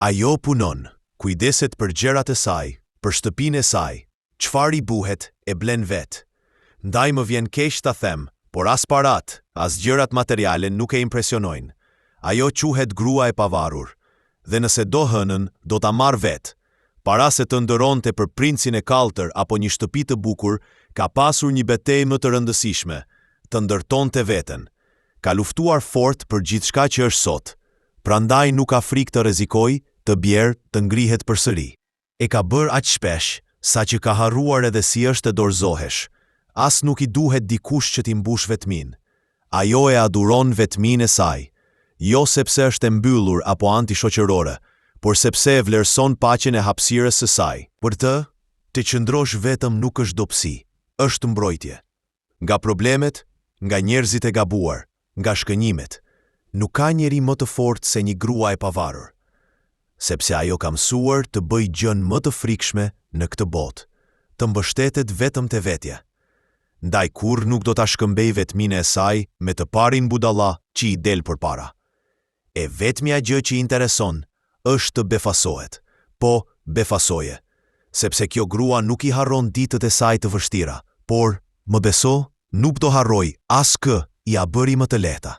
Ajo punon, kujdeset për gjërat e saj, për shtëpinë e saj, çfarë i buhet e blen vet. Ndaj më vjen keq ta them, por as parat, as gjërat materiale nuk e impresionojnë. Ajo quhet grua e pavarur, dhe nëse do hënën, do ta marr vet. Para se të ndëronte për princin e kaltër apo një shtëpi të bukur, ka pasur një betejë më të rëndësishme, të ndërtonte veten. Ka luftuar fort për gjithçka që është sot. Prandaj nuk ka frikë të rrezikojë, të bjerë, të ngrihet përsëri. E ka bërë aq shpesh, sa që ka harruar edhe si është të dorëzohesh. As nuk i duhet dikush që t'i mbush vetmin. Ajo e aduron vetmin e saj, jo sepse është e mbyllur apo antishoqërore, por sepse e vlerëson paqen e hapësirës së saj. Për të qëndrosh vetëm nuk është dobësi, është mbrojtje. Nga problemet, nga njerëzit e gabuar, nga shkënjimet, nuk ka njeri më të fortë se një grua e pavarur, sepse ajo ka mësuar të bëjë gjën më të frikshme në këtë botë, të mbështetet vetëm te vetja. Ndaj kur nuk do ta shkëmbej vetmin e saj me të parin budalla që i del përpara. E vetmja gjë që i intereson është të befasohet, po befasoje, sepse kjo grua nuk i harron ditët e saj të vështira, por, më beso, nuk do harroj as kë i a bëri më të lehta.